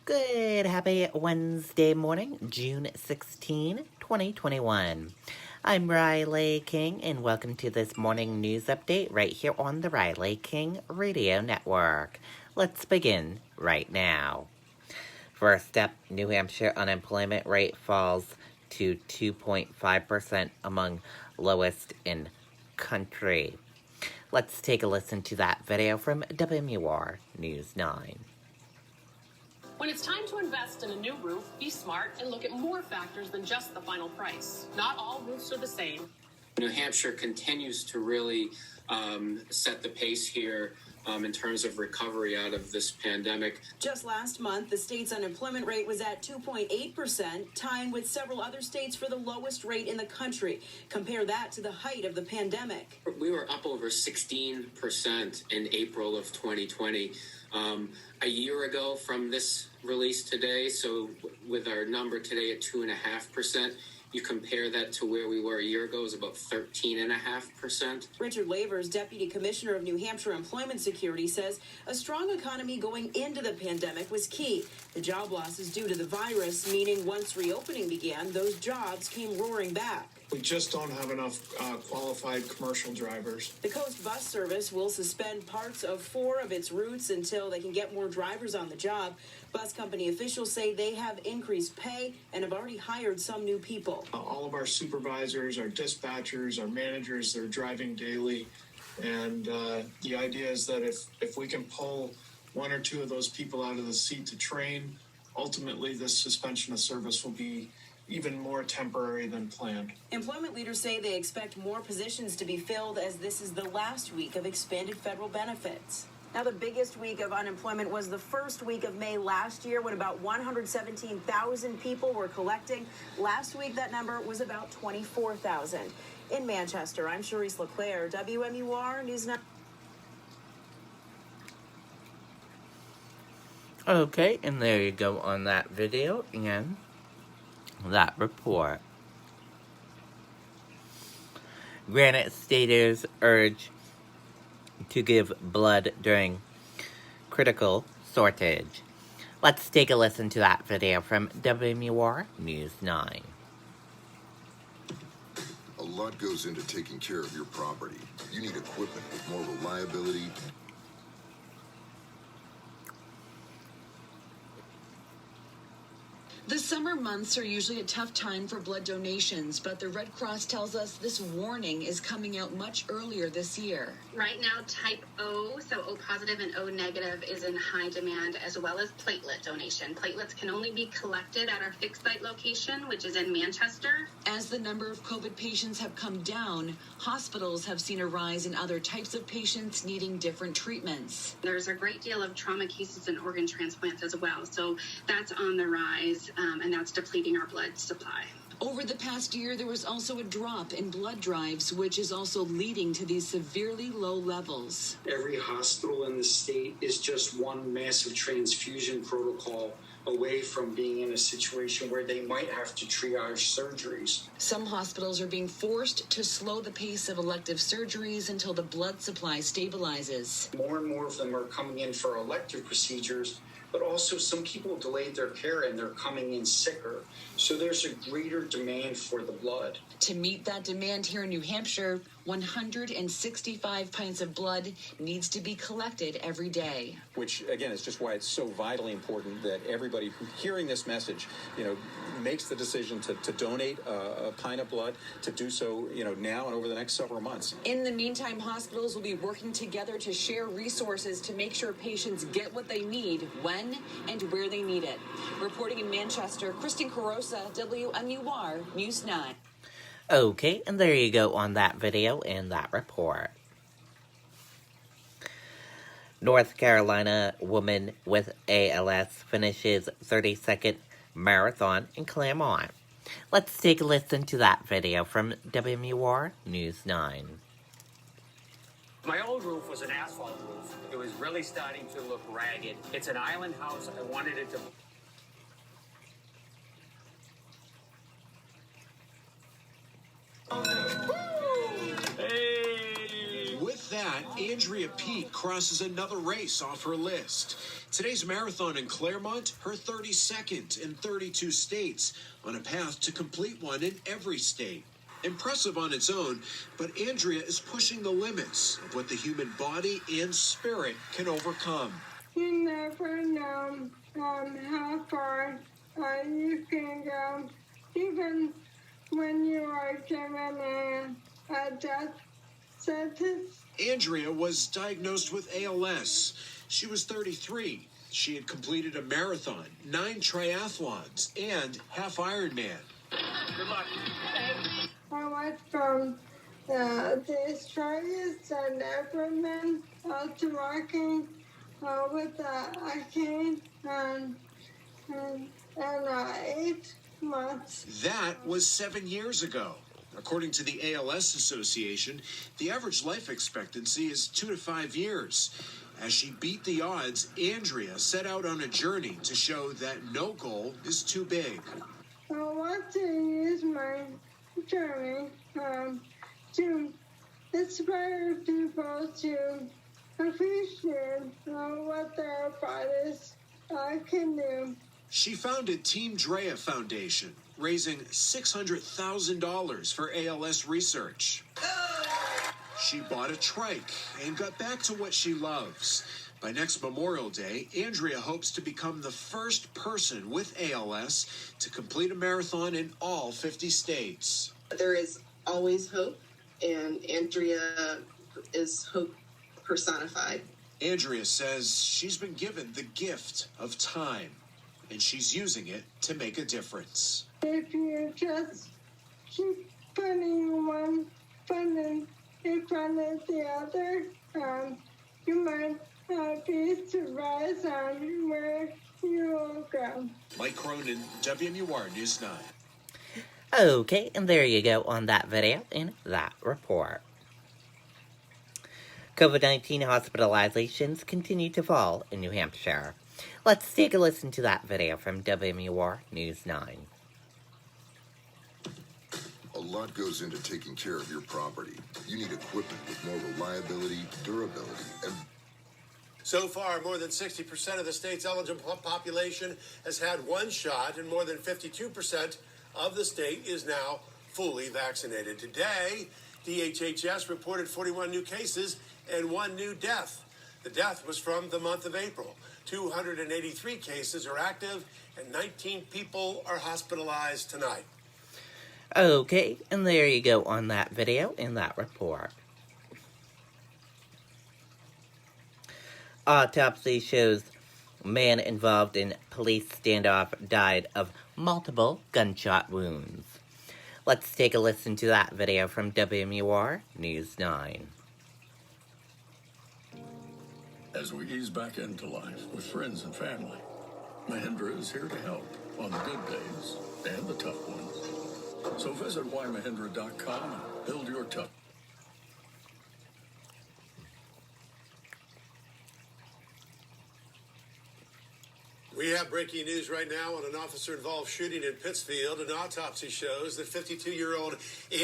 Good, happy Wednesday morning, June 16, 2021. I'm Riley King, and welcome to this morning news update right here on the Riley King Radio Network. Let's begin right now. First up, New Hampshire unemployment rate falls to 2.5% among lowest in country. Let's take a listen to that video from WMUR News 9. When it's time to invest in a new roof, be smart and look at more factors than just the final price. Not all roofs are the same. New Hampshire continues to really set the pace here in terms of recovery out of this pandemic. Just last month, the state's unemployment rate was at 2.8%, tying with several other states for the lowest rate in the country. Compare that to the height of the pandemic. We were up over 16% in April of 2020. A year ago from this release today, so with our number today at 2.5%, you compare that to where we were a year ago, is about 13.5%. Richard Lavers, Deputy Commissioner of New Hampshire Employment Security, says a strong economy going into the pandemic was key. The job losses due to the virus, meaning once reopening began, those jobs came roaring back. We just don't have enough qualified commercial drivers. The Coast Bus Service will suspend parts of 4 of its routes until they can get more drivers on the job. Bus company officials say they have increased pay and have already hired some new people. All of our supervisors, our dispatchers, our managers, they're driving daily. And the idea is that if we can pull 1 or 2 of those people out of the seat to train, ultimately this suspension of service will be even more temporary than planned. Employment leaders say they expect more positions to be filled as this is the last week of expanded federal benefits. Now, the biggest week of unemployment was the first week of May last year when about 117,000 people were collecting. Last week, that number was about 24,000. In Manchester, I'm Charisse LeClaire, WMUR News 9. Okay, and there you go on that video and that report. Granite Staters urge to give blood during critical shortage. Let's take a listen to that video from WMUR News 9. A lot goes into taking care of your property. You need equipment with more reliability. The summer months are usually a tough time for blood donations, but the Red Cross tells us this warning is coming out much earlier this year. Right now, type O, so O positive and O negative, is in high demand, as well as platelet donation. Platelets can only be collected at our fixed site location, which is in Manchester. As the number of COVID patients have come down, hospitals have seen a rise in other types of patients needing different treatments. There's a great deal of trauma cases and organ transplants as well, so that's on the rise. And that's depleting our blood supply. Over the past year, there was also a drop in blood drives, which is also leading to these severely low levels. Every hospital in the state is just one massive transfusion protocol away from being in a situation where they might have to triage surgeries. Some hospitals are being forced to slow the pace of elective surgeries until the blood supply stabilizes. More and more of them are coming in for elective procedures, but also some people delayed their care and they're coming in sicker. So there's a greater demand for the blood. To meet that demand here in New Hampshire, 165 pints of blood needs to be collected every day. Which, again, is just why it's so vitally important that everybody who hearing this message, makes the decision to donate a pint of blood, to do so, now and over the next several months. In the meantime, hospitals will be working together to share resources to make sure patients get what they need when and where they need it. Reporting in Manchester, Kristen Carosa, WMUR News 9. Okay, and there you go on that video and that report. North Carolina woman with ALS finishes 32nd marathon in Claremont. Let's take a listen to that video from WMUR News 9. My old roof was an asphalt roof. It was really starting to look ragged. It's an island house. I wanted it to... With that, Andrea Peet crosses another race off her list. Today's marathon in Claremont, her 32nd in 32 states, on a path to complete one in every state. Impressive on its own, but Andrea is pushing the limits of what the human body and spirit can overcome. You never know how far you can go, even when you are given a death sentence. Andrea was diagnosed with ALS. She was 33. She had completed a marathon, 9 triathlons, and half Ironman. Good luck. I went from the strongest I'd ever been to walking with a cane and 8 months. That was 7 years ago. According to the ALS Association, the average life expectancy is 2 to 5 years. As she beat the odds, Andrea set out on a journey to show that no goal is too big. I want to use my journey to inspire people to appreciate what their bodies can do. She founded Team Drea Foundation, raising $600,000 for ALS research. She bought a trike and got back to what she loves. By next Memorial Day, Andrea hopes to become the first person with ALS to complete a marathon in all 50 states. There is always hope, and Andrea is hope personified. Andrea says she's been given the gift of time, and she's using it to make a difference. If you just keep putting one foot in front of the other, you might be surprised on where you will go. Mike Cronin, WMUR News 9. Okay, and there you go on that video and that report. COVID-19 hospitalizations continue to fall in New Hampshire. Let's take a listen to that video from WMUR News 9. A lot goes into taking care of your property. You need equipment with more reliability, durability, and... So far, more than 60% of the state's eligible population has had one shot, and more than 52% of the state is now fully vaccinated. Today, DHHS reported 41 new cases and 1 new death. The death was from the month of April. 283 cases are active, and 19 people are hospitalized tonight. Okay, and there you go on that video and that report. Autopsy shows man involved in police standoff died of multiple gunshot wounds. Let's take a listen to that video from WMUR News 9. As we ease back into life with friends and family, Mahindra is here to help on the good days and the tough ones. So visit whymahindra.com and build your tough. We have breaking news right now on an officer-involved shooting in Pittsfield. An autopsy shows that 52-year-old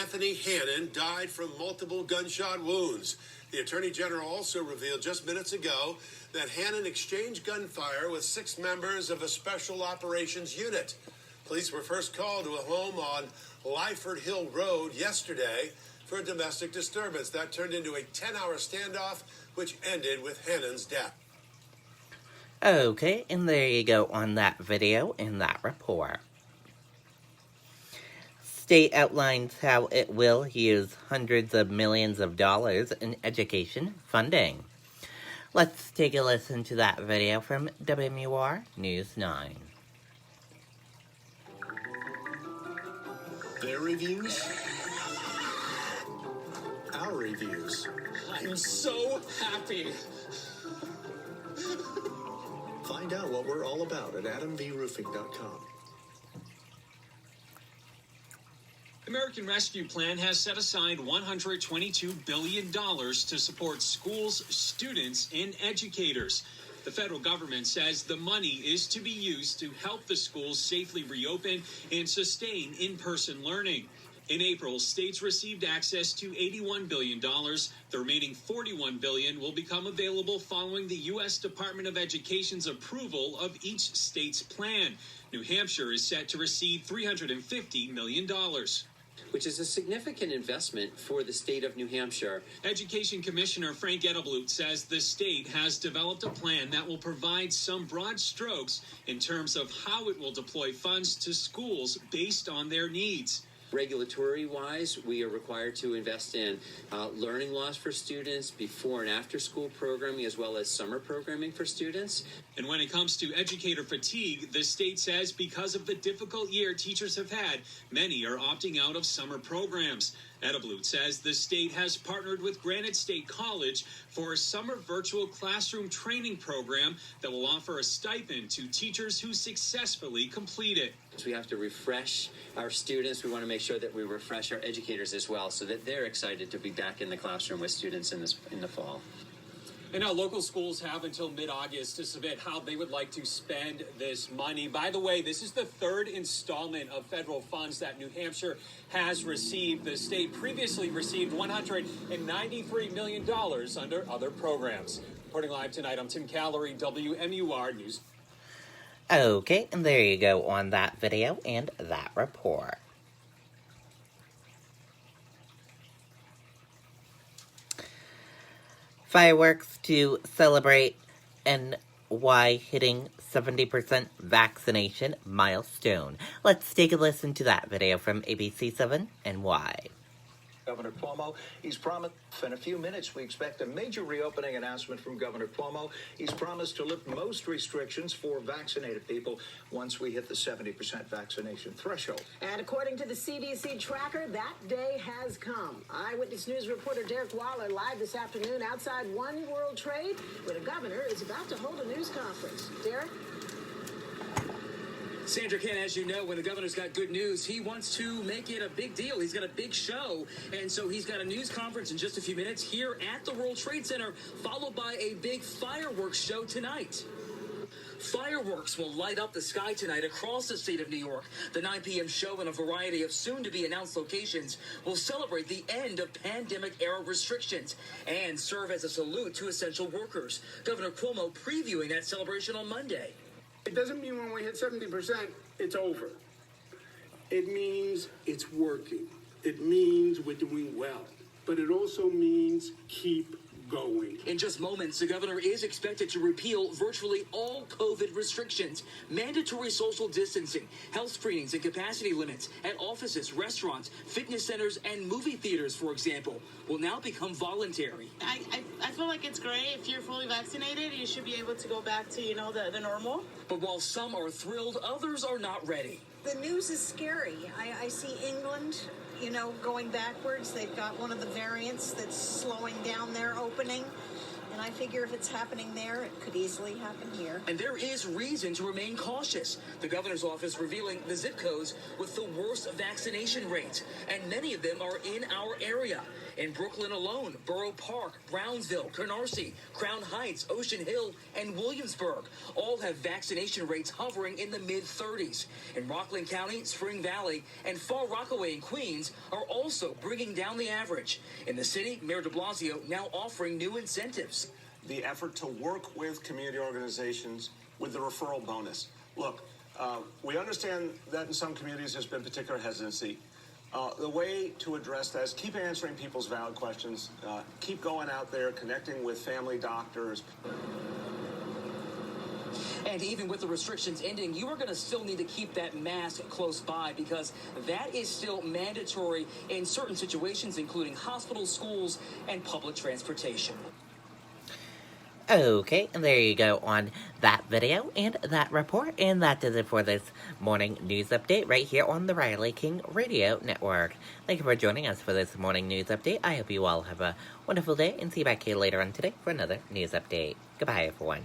Anthony Hannon died from multiple gunshot wounds. The Attorney General also revealed just minutes ago that Hannon exchanged gunfire with 6 members of a special operations unit. Police were first called to a home on Lyford Hill Road yesterday for a domestic disturbance. That turned into a 10-hour standoff, which ended with Hannon's death. Okay, and there you go on that video and that report. State outlines how it will use hundreds of millions of dollars in education funding. Let's take a listen to that video from WMUR News 9. Their reviews? Our reviews. I'm so happy. Find out what we're all about at adamvroofing.com. American Rescue Plan has set aside $122 billion to support schools, students, and educators. The federal government says the money is to be used to help the schools safely reopen and sustain in-person learning. In April, states received access to $81 billion. The remaining $41 billion will become available following the U.S. Department of Education's approval of each state's plan. New Hampshire is set to receive $350 million. Which is a significant investment for the state of New Hampshire. Education Commissioner Frank Edelblut says the state has developed a plan that will provide some broad strokes in terms of how it will deploy funds to schools based on their needs. Regulatory-wise, we are required to invest in learning loss for students, before and after school programming, as well as summer programming for students. And when it comes to educator fatigue, the state says because of the difficult year teachers have had, many are opting out of summer programs. Edelblut says the state has partnered with Granite State College for a summer virtual classroom training program that will offer a stipend to teachers who successfully complete it. We have to refresh our students. We want to make sure that we refresh our educators as well so that they're excited to be back in the classroom with students in the fall. And now local schools have until mid-August to submit how they would like to spend this money. By the way, this is the third installment of federal funds that New Hampshire has received. The state previously received $193 million under other programs. Reporting live tonight, I'm Tim Callery, WMUR News. Okay, and there you go on that video and that report. Fireworks to celebrate NY hitting 70% vaccination milestone. Let's take a listen to that video from ABC7 NY. Governor Cuomo, he's promised in a few minutes we expect a major reopening announcement from Governor Cuomo. He's promised to lift most restrictions for vaccinated people once we hit the 70% vaccination threshold. And according to the CDC tracker, that day has come. Eyewitness News reporter Derek Waller live this afternoon outside One World Trade, where the governor is about to hold a news conference. Derek? Sandra Ken, as you know, when the governor's got good news, he wants to make it a big deal. He's got a big show, and so he's got a news conference in just a few minutes here at the World Trade Center, followed by a big fireworks show tonight. Fireworks will light up the sky tonight across the state of New York. The 9 p.m. show in a variety of soon-to-be-announced locations will celebrate the end of pandemic-era restrictions and serve as a salute to essential workers. Governor Cuomo previewing that celebration on Monday. It doesn't mean when we hit 70%, it's over. It means it's working. It means we're doing well. But it also means keep going. In just moments, the governor is expected to repeal virtually all COVID restrictions, mandatory social distancing, health screenings and capacity limits at offices, restaurants, fitness centers, and movie theaters, for example, will now become voluntary. I feel like it's great. If you're fully vaccinated, you should be able to go back to, the normal. But while some are thrilled, others are not ready. The news is scary. I see England, going backwards. They've got one of the variants that's slowing down their opening. And I figure if it's happening there, it could easily happen here. And there is reason to remain cautious. The governor's office revealing the zip codes with the worst vaccination rates. And many of them are in our area. In Brooklyn alone, Borough Park, Brownsville, Canarsie, Crown Heights, Ocean Hill, and Williamsburg all have vaccination rates hovering in the mid-30s. In Rockland County, Spring Valley, and Far Rockaway in Queens are also bringing down the average. In the city, Mayor de Blasio now offering new incentives. The effort to work with community organizations with the referral bonus. Look, we understand that in some communities there's been particular hesitancy. The way to address that is keep answering people's valid questions, keep going out there, connecting with family doctors. And even with the restrictions ending, you are going to still need to keep that mask close by because that is still mandatory in certain situations, including hospitals, schools, and public transportation. Okay, and there you go on that video and that report. And that does it for this morning news update right here on the Riley King Radio Network. Thank you for joining us for this morning news update. I hope you all have a wonderful day and see you back here later on today for another news update. Goodbye, everyone.